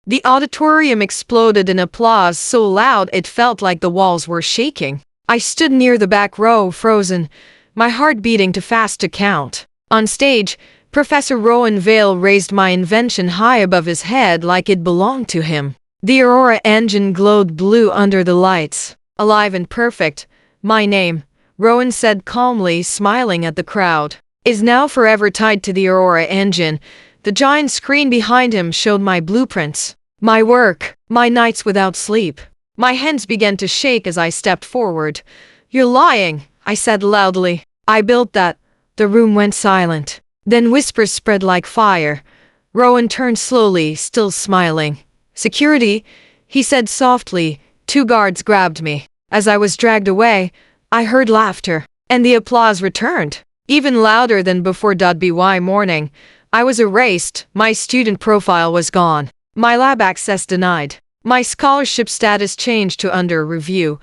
The auditorium exploded in applause so loud it felt like the walls were shaking. I stood near the back row, frozen, my heart beating too fast to count. On stage, Professor Rowan Vale raised my invention high above his head like it belonged to him. The Aurora Engine glowed blue under the lights. Alive and perfect, my name, Rowan said calmly, smiling at the crowd, is now forever tied to the Aurora Engine. The giant screen behind him showed my blueprints, my work, my nights without sleep. My hands began to shake as I stepped forward. You're lying, I said loudly. I built that. The room went silent. Then whispers spread like fire. Rowan turned slowly, still smiling. Security, he said softly. 2 guards grabbed me. As I was dragged away, I heard laughter, and the applause returned, even louder than before. By morning, I was erased. My student profile was gone. My lab access denied. My scholarship status changed to under review.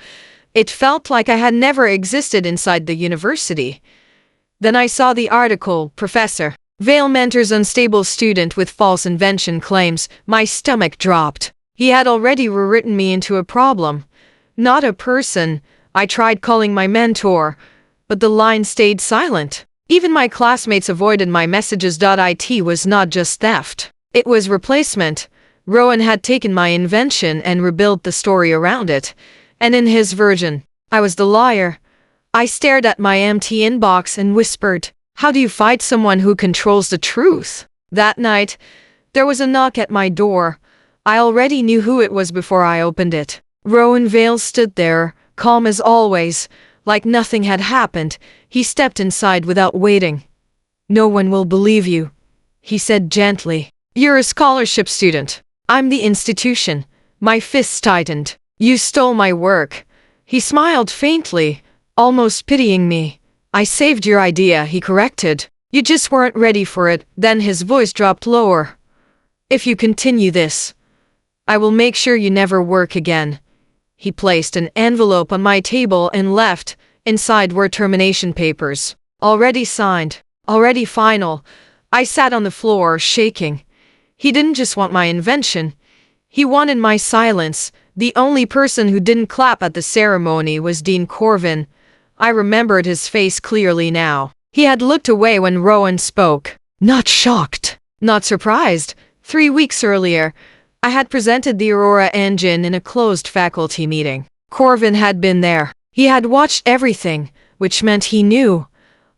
It felt like I had never existed inside the university. Then I saw the article, Professor Vale mentors unstable student with false invention claims. My stomach dropped. He had already rewritten me into a problem, not a person. I tried calling my mentor, but the line stayed silent. Even my classmates avoided my messages. It was not just theft. It was replacement. Rowan had taken my invention and rebuilt the story around it. And in his version, I was the liar. I stared at my empty inbox and whispered, how do you fight someone who controls the truth? That night, there was a knock at my door. I already knew who it was before I opened it. Rowan Vale stood there, calm as always, like nothing had happened. He stepped inside without waiting. No one will believe you, he said gently. You're a scholarship student. I'm the institution. My fists tightened. You stole my work. He smiled faintly, almost pitying me. I saved your idea, he corrected. You just weren't ready for it. Then his voice dropped lower. If you continue this, I will make sure you never work again. He placed an envelope on my table and left. Inside were termination papers. Already signed. Already final. I sat on the floor, shaking. He didn't just want my invention. He wanted my silence. The only person who didn't clap at the ceremony was Dean Corvin. I remembered his face clearly now. He had looked away when Rowan spoke. Not shocked. Not surprised. 3 weeks earlier, I had presented the Aurora Engine in a closed faculty meeting. Corvin had been there. He had watched everything, which meant he knew.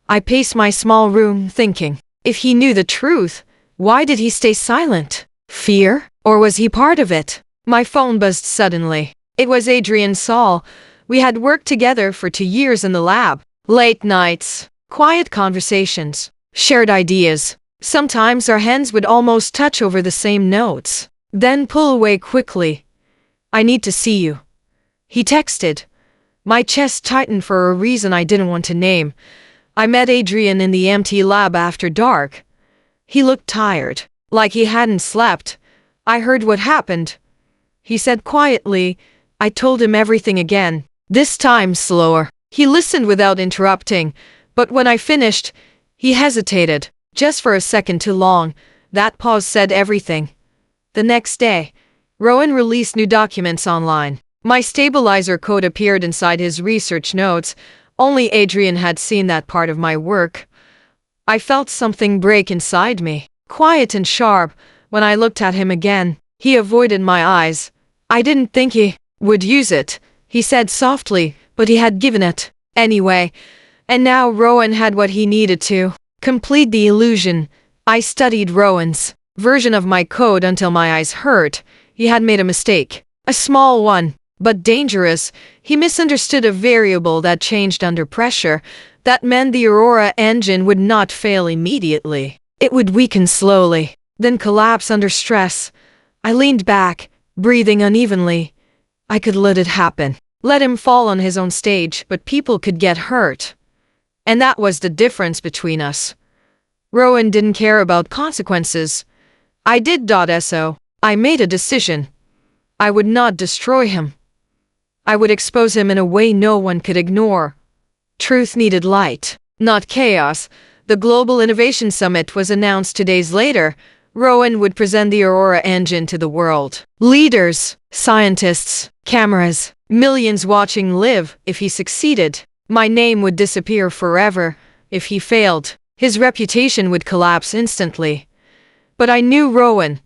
I paced my small room, thinking, if he knew the truth, why did he stay silent? Fear? Or was he part of it? My phone buzzed suddenly. It was Adrian Saul. We had worked together for 2 years in the lab. Late nights, quiet conversations, shared ideas. Sometimes our hands would almost touch over the same notes, then pull away quickly. I need to see you, he texted. My chest tightened for a reason I didn't want to name. I met Adrian in the empty lab after dark. He looked tired, like he hadn't slept. I heard what happened, he said quietly. I told him everything again, this time slower. He listened without interrupting, but when I finished, he hesitated, just for a second too long. That pause said everything. The next day, Rowan released new documents online. My stabilizer code appeared inside his research notes. Only Adrian had seen that part of my work. I felt something break inside me, quiet and sharp. When I looked at him again, he avoided my eyes. I didn't think he would use it, he said softly, but he had given it anyway. And now Rowan had what he needed to complete the illusion. I studied Rowan's version of my code until my eyes hurt. He had made a mistake, a small one, but dangerous. He misunderstood a variable that changed under pressure. That meant the Aurora Engine would not fail immediately. It would weaken slowly, then collapse under stress. I leaned back, breathing unevenly. I could let it happen. Let him fall on his own stage, but people could get hurt. And that was the difference between us. Rowan didn't care about consequences. I did. So I made a decision. I would not destroy him. I would expose him in a way no one could ignore. Truth needed light, not chaos. The Global Innovation Summit was announced 2 days later. Rowan would present the Aurora Engine to the world. Leaders, scientists, cameras, millions watching live. If he succeeded, my name would disappear forever. If he failed, his reputation would collapse instantly. But I knew Rowan.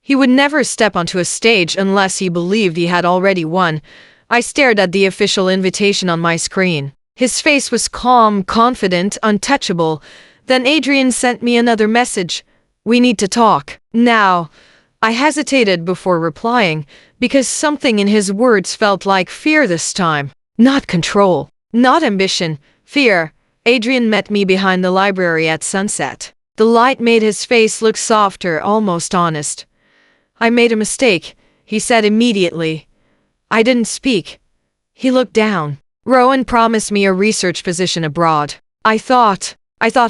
He would never step onto a stage unless he believed he had already won. I stared at the official invitation on my screen. His face was calm, confident, untouchable. Then Adrian sent me another message. "We need to talk. Now." I hesitated before replying, because something in his words felt like fear this time. Not control, not ambition, fear. Adrian met me behind the library at sunset. The light made his face look softer, almost honest. "I made a mistake," he said immediately. I didn't speak. He looked down. "Rowan promised me a research position abroad. I thought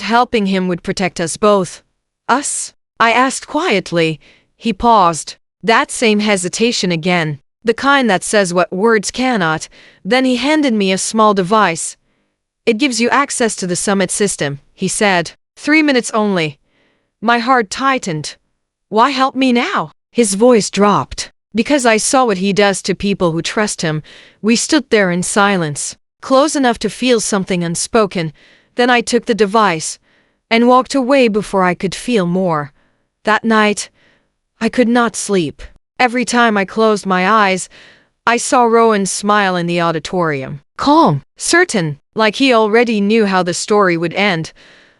helping him would protect us both." "Us?" I asked quietly. He paused. That same hesitation again. The kind that says what words cannot. Then he handed me a small device. "It gives you access to the summit system," he said. 3 minutes only. My heart tightened. "Why help me now?" His voice dropped. "Because I saw what he does to people who trust him." We stood there in silence, close enough to feel something unspoken. Then I took the device and walked away before I could feel more. That night, I could not sleep. Every time I closed my eyes, I saw Rowan smile in the auditorium. Calm, certain, like he already knew how the story would end.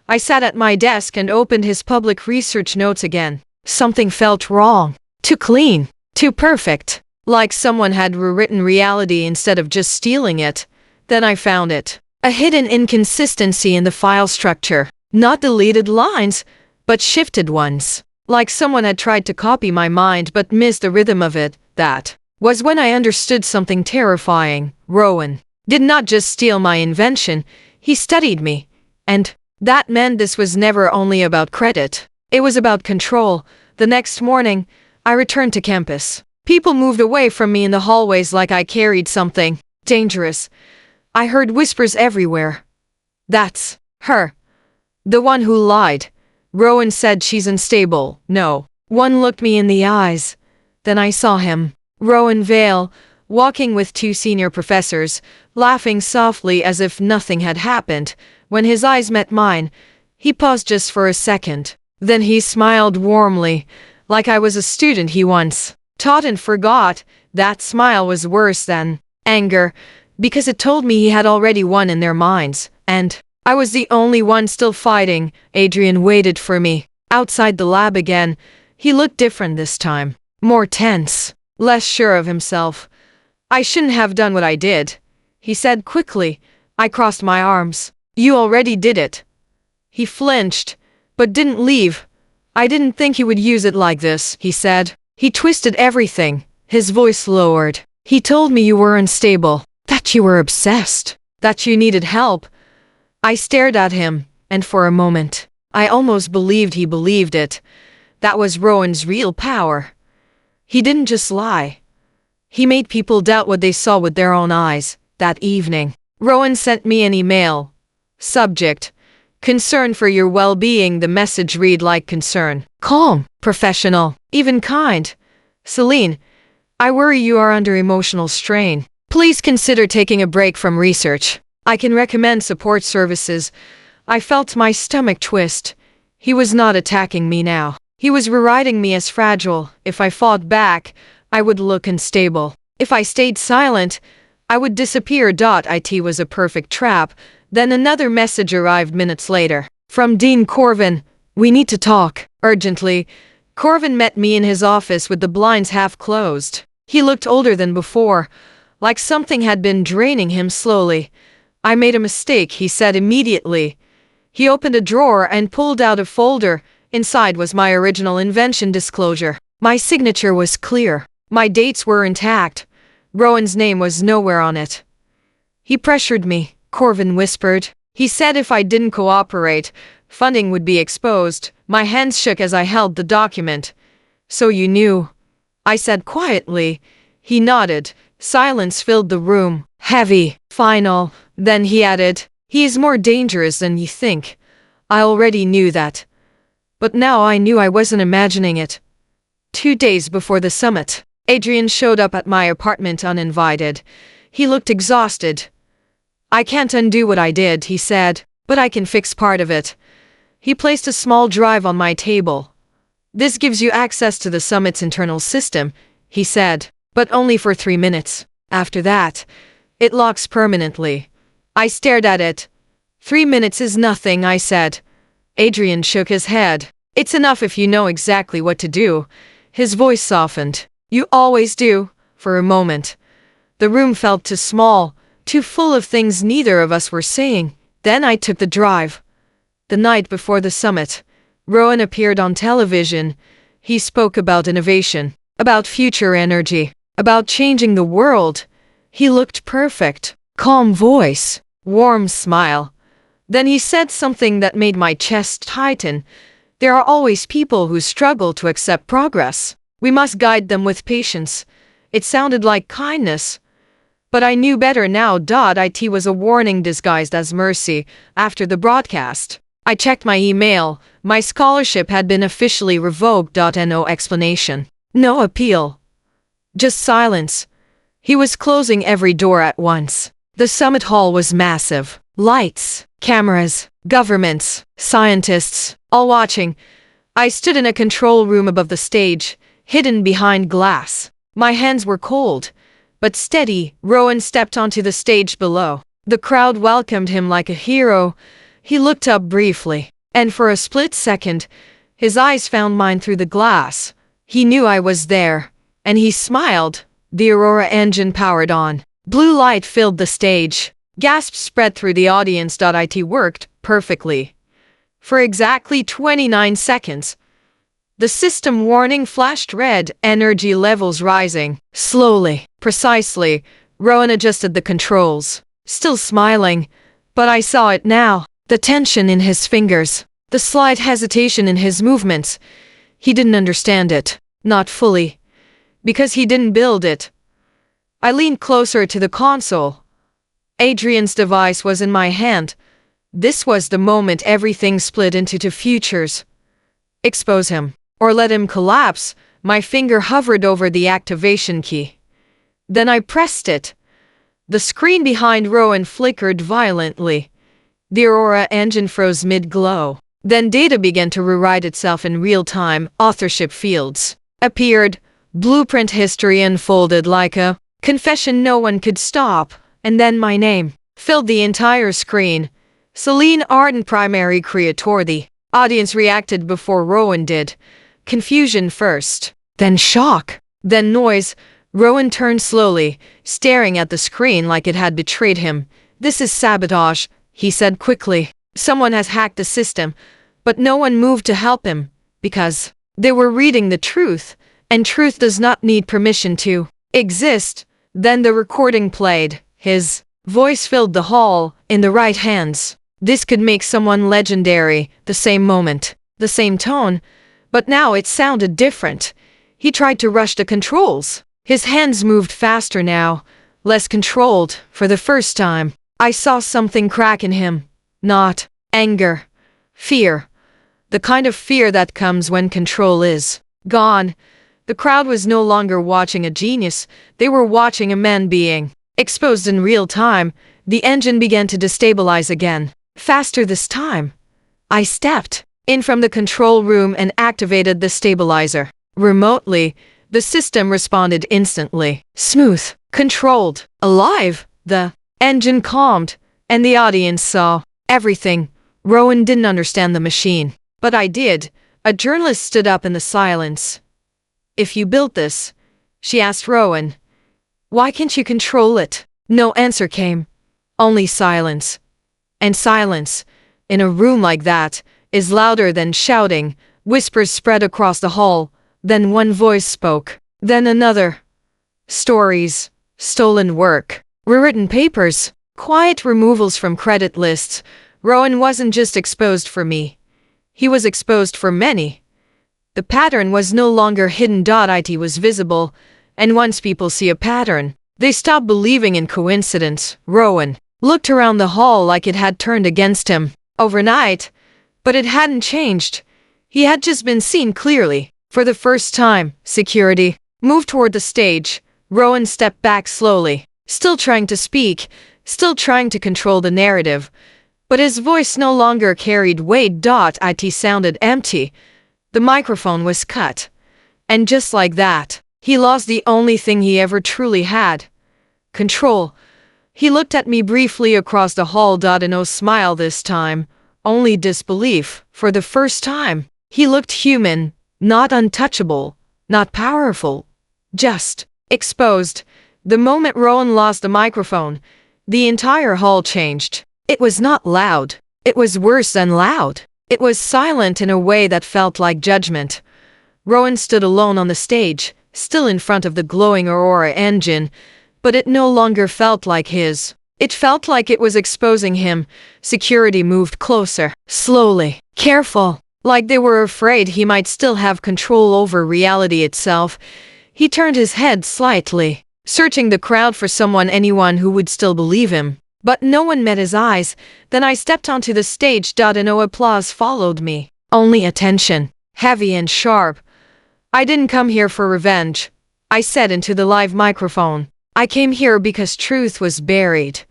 I sat at my desk and opened his public research notes again. Something felt wrong. Too clean. Too perfect. Like someone had rewritten reality instead of just stealing it. Then I found it. A hidden inconsistency in the file structure. Not deleted lines, but shifted ones. Like someone had tried to copy my mind but missed the rhythm of it. That was when I understood something terrifying. Rowan did not just steal my invention, he studied me. And that meant this was never only about credit. It was about control. The next morning, I returned to campus. People moved away from me in the hallways like I carried something dangerous. I heard whispers everywhere. "That's her. The one who lied. Rowan said she's unstable." No. One looked me in the eyes. Then I saw him. Rowan Vale, walking with 2 senior professors, laughing softly as if nothing had happened. When his eyes met mine, he paused just for a second. Then he smiled warmly, like I was a student he once taught and forgot. That smile was worse than anger, because it told me he had already won in their minds, and I was the only one still fighting. Adrian waited for me, outside the lab again. He looked different this time. More tense, less sure of himself. "I shouldn't have done what I did," he said quickly. I crossed my arms. "You already did it." He flinched, but didn't leave. "I didn't think he would use it like this," he said. "He twisted everything." His voice lowered. "He told me you were unstable, that you were obsessed, that you needed help." I stared at him, and for a moment, I almost believed he believed it. That was Rowan's real power. He didn't just lie. He made people doubt what they saw with their own eyes. That evening, Rowan sent me an email. Subject: concern for your well-being. The message read like concern. Calm, professional, even kind. "Selene, I worry you are under emotional strain. Please consider taking a break from research. I can recommend support services." I felt my stomach twist. He was not attacking me now. He was rewriting me as fragile. If I fought back, I would look unstable. If I stayed silent, I would disappear. It was a perfect trap. Then another message arrived minutes later. From Dean Corvin. "We need to talk, urgently." Corvin met me in his office with the blinds half closed. He looked older than before, like something had been draining him slowly. "I made a mistake," he said immediately. He opened a drawer and pulled out a folder. Inside was my original invention disclosure. My signature was clear. My dates were intact. Rowan's name was nowhere on it. "He pressured me," Corvin whispered. "He said if I didn't cooperate, funding would be exposed." My hands shook as I held the document. "So you knew?" I said quietly. He nodded. Silence filled the room. Heavy. Final. Then he added, "He is more dangerous than you think." I already knew that. But now I knew I wasn't imagining it. 2 days before the summit, Adrian showed up at my apartment uninvited. He looked exhausted. "I can't undo what I did," he said, "but I can fix part of it." He placed a small drive on my table. "This gives you access to the summit's internal system," he said, "but only for 3 minutes. After that, it locks permanently." I stared at it. 3 minutes is nothing," I said. Adrian shook his head. "It's enough if you know exactly what to do." His voice softened. "You always do." For a moment, the room felt too small, too full of things neither of us were saying. Then I took the drive. The night before the summit, Rowan appeared on television. He spoke about innovation, about future energy, about changing the world. He looked perfect. Calm voice, warm smile. Then he said something that made my chest tighten. "There are always people who struggle to accept progress. We must guide them with patience." It sounded like kindness, but I knew better now. It was a warning disguised as mercy. After the broadcast, I checked my email. My scholarship had been officially revoked. No explanation. No appeal. Just silence. He was closing every door at once. The summit hall was massive. Lights, cameras, governments, scientists, all watching. I stood in a control room above the stage, hidden behind glass. My hands were cold, but steady. Rowan stepped onto the stage below. The crowd welcomed him like a hero. He looked up briefly, and for a split second, his eyes found mine through the glass. He knew I was there, and he smiled. The Aurora Engine powered on. Blue light filled the stage. Gasps spread through the audience. It worked perfectly. For exactly 29 seconds, the system warning flashed red, energy levels rising. Slowly, precisely, Rowan adjusted the controls. Still smiling, but I saw it now. The tension in his fingers, the slight hesitation in his movements. He didn't understand it. Not fully. Because he didn't build it. I leaned closer to the console. Adrian's device was in my hand. This was the moment everything split into two futures. Expose him, or let him collapse. My finger hovered over the activation key. Then I pressed it. The screen behind Rowan flickered violently. The Aurora Engine froze mid-glow. Then data began to rewrite itself in real time. Authorship fields appeared. Blueprint history unfolded like a confession no one could stop. And then my name filled the entire screen. Selene Ardent, primary creator. The audience reacted before Rowan did. Confusion first, then shock, then noise. Rowan turned slowly, staring at the screen like it had betrayed him. "This is sabotage," he said quickly. "Someone has hacked the system." But no one moved to help him, because they were reading the truth, and truth does not need permission to exist. Then the recording played. His voice filled the hall, in the right hands. This could make someone legendary. The same moment, the same tone, but now it sounded different. He tried to rush the controls. His hands moved faster now, less controlled. For the first time, I saw something crack in him. Not anger, fear. The kind of fear that comes when control is gone. The crowd was no longer watching a genius. They were watching a man being exposed in real time. The engine began to destabilize again. Faster this time. I stepped in from the control room and activated the stabilizer. Remotely, the system responded instantly. Smooth, controlled, alive. The engine calmed, and the audience saw everything. Rowan didn't understand the machine, but I did. A journalist stood up in the silence. "If you built this," she asked Rowan, "why can't you control it?" No answer came. Only silence. And silence, in a room like that, is louder than shouting. Whispers spread across the hall. Then one voice spoke. Then another. Stories. Stolen work. Rewritten papers. Quiet removals from credit lists. Rowan wasn't just exposed for me. He was exposed for many. The pattern was no longer hidden. It was visible, and once people see a pattern, they stop believing in coincidence. Rowan looked around the hall like it had turned against him overnight, but it hadn't changed. He had just been seen clearly. For the first time, security moved toward the stage. Rowan stepped back slowly, still trying to speak, still trying to control the narrative. But his voice no longer carried weight. It sounded empty. The microphone was cut. And just like that, he lost the only thing he ever truly had. Control. He looked at me briefly across the hall. No smile this time, only disbelief. For the first time, he looked human, not untouchable, not powerful, just exposed. The moment Rowan lost the microphone, the entire hall changed. It was not loud. It was worse than loud. It was silent in a way that felt like judgment. Rowan stood alone on the stage, still in front of the glowing Aurora Engine, but it no longer felt like his. It felt like it was exposing him. Security moved closer, slowly, careful, like they were afraid he might still have control over reality itself. He turned his head slightly, searching the crowd for anyone who would still believe him. But no one met his eyes. Then I stepped onto the stage. No applause followed me. Only attention, heavy and sharp. I didn't come here for revenge, I said into the live microphone. I came here because truth was buried.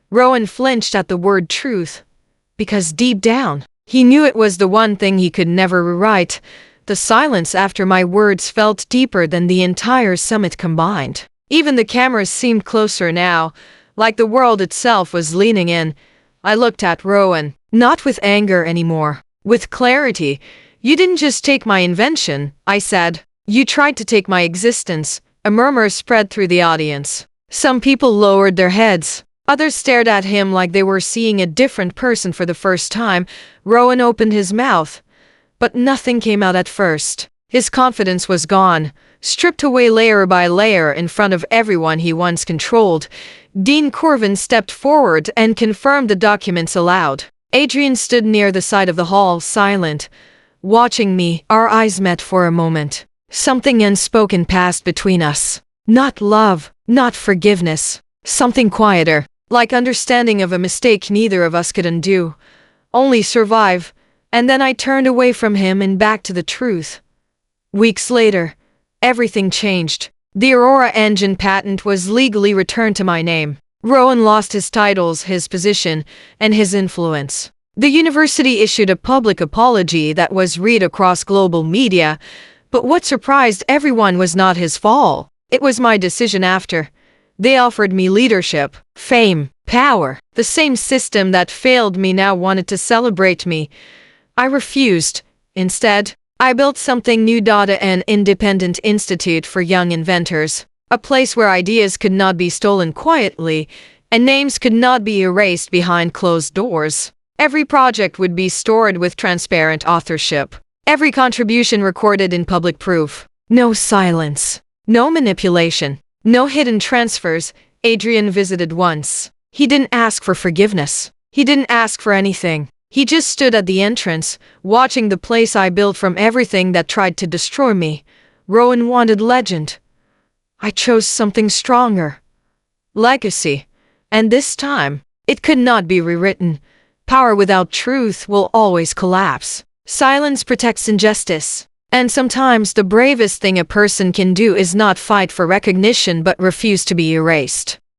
Rowan flinched at the word truth. Because deep down, he knew it was the one thing he could never rewrite. The silence after my words felt deeper than the entire summit combined. Even the cameras seemed closer now, like the world itself was leaning in. I looked at Rowan, not with anger anymore, with clarity. You didn't just take my invention, I said. You tried to take my existence. A murmur spread through the audience. Some people lowered their heads. Others stared at him like they were seeing a different person for the first time. Rowan opened his mouth, but nothing came out at first. His confidence was gone, stripped away layer by layer in front of everyone he once controlled. Dean Corvin stepped forward and confirmed the documents aloud. Adrian stood near the side of the hall, silent, watching me. Our eyes met for a moment. Something unspoken passed between us. Not love, not forgiveness. Something quieter, like understanding of a mistake neither of us could undo, only survive. And then I turned away from him and back to the truth. Weeks later, everything changed. The Aurora Engine patent was legally returned to my name. Rowan lost his titles, his position, and his influence. The university issued a public apology that was read across global media, but what surprised everyone was not his fall. It was my decision after. They offered me leadership, fame, power. The same system that failed me now wanted to celebrate me. I refused. Instead, I built something new. An independent institute for young inventors. A place where ideas could not be stolen quietly, and names could not be erased behind closed doors. Every project would be stored with transparent authorship. Every contribution recorded in public proof. No silence. No manipulation. No hidden transfers. Adrian visited once. He didn't ask for forgiveness. He didn't ask for anything. He just stood at the entrance, watching the place I built from everything that tried to destroy me. Rowan wanted legend. I chose something stronger. Legacy. And this time, it could not be rewritten. Power without truth will always collapse. Silence protects injustice. And sometimes the bravest thing a person can do is not fight for recognition but refuse to be erased.